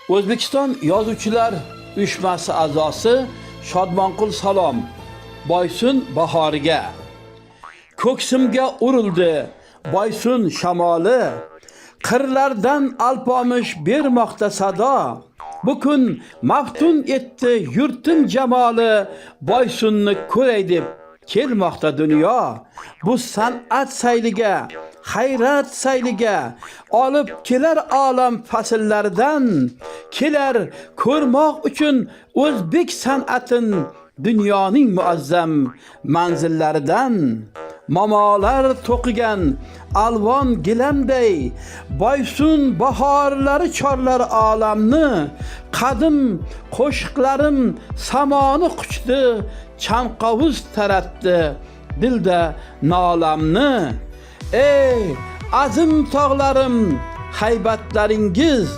O'zbekiston Yozuvchilar uyushmasi a'zosi Shodmonqul Salom Boysun bahoriga. Ko'ksimga urildi Boysun shamoli, qirlardan alpomish bermoqda sado. Bu kun maftun etdi yurtim jamoli, Boysunni ko'ray deb kelmoqda dunyo. Bu san'at sayliga, hayrat sayliga olib kelar olam fasllaridan, kelar ko'rmoq uchun o'zbek san'atin dunyoning muazzam manzillaridan. Momolar to'qigan alvon gilamday, Boysun bahorlari chorlar olamni. Qadim qo'shiqlarim samoni quchdi, chanqovuz taratdi dilda nolamni. Ey azim tog'larim, haybatlaringiz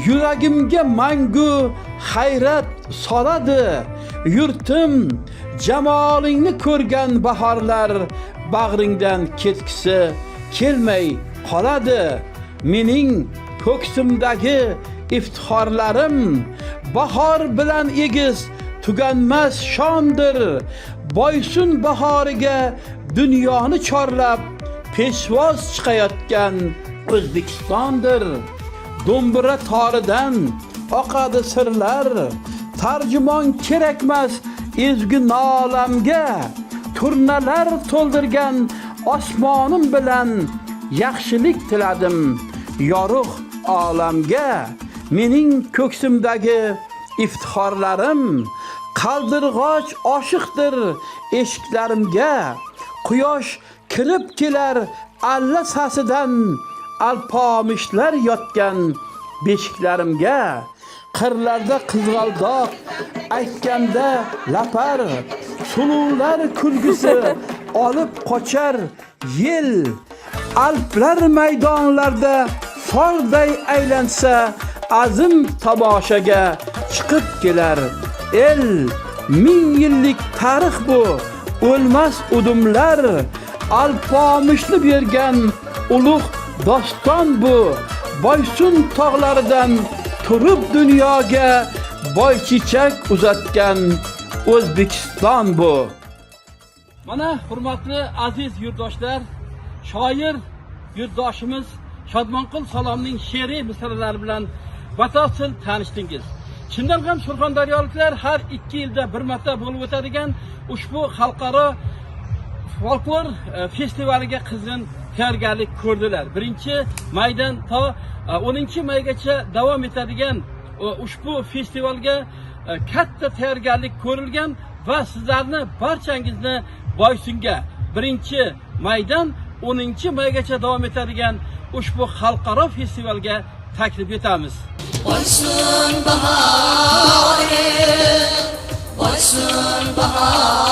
yuragimga mangu hayrat soladi. Yurtim jamolingni ko'rgan bahorlar bag'ringdan ketgisi kelmay qoladi. Mening ko'ksimdagi iftixorlarim bahor bilan egiz tuganmas shondir. Boysun bahoriga dunyoni chorlab peshvoz chiqayotgan O'zbekistondir. Do'mbira toridan oqadi sirlar, tarjimon kerakmas ezgu nolamga. Turnalar to'ldirgan osmonim bilan yaxshilik tiladim yorug' olamga. Mening ko'ksimdagi iftixorlarim qaldirg'och oshiqdir eshiklarimga. Quyosh kirib kelar alla sasidan, alpomishlar yotgan beshiklarimga. Qirlarda qizg'aldoq aytganda lapar, suluvlar kulgusi olib qochar yel. Alplar maydonlarda folday aylansa, azim tomoshaga chiqib kelar el. Ming yillik tarix bu, o'lmas udumlar, alpomishni bergan ulug' doston bu. Boysun tog'laridan turib dunyoga boychechak uzatgan O'zbekiston bu. Mana hurmatli aziz yurtdoshlar, shoir yurtdoshimiz Shodmonqul Salomning she'riy misralari bilan batafsil tanishdingiz. Chindan ham surxondaryoliklar har 2 yilda bir marta bo'lib o'tadigan ushbu xalqaro folklor festivaliga qizg'in tayyorgarlik ko'rdilar. 1-maydan to 10-maygacha davom etadigan ushbu festivalga katta tayyorgarlik ko'rilgan va sizlarni barchangizni Boysunga 1-maydan 10-maygacha davom etadigan ushbu xalqaro festivalga taklif etamiz. Boysun bahori, Boysun bahori.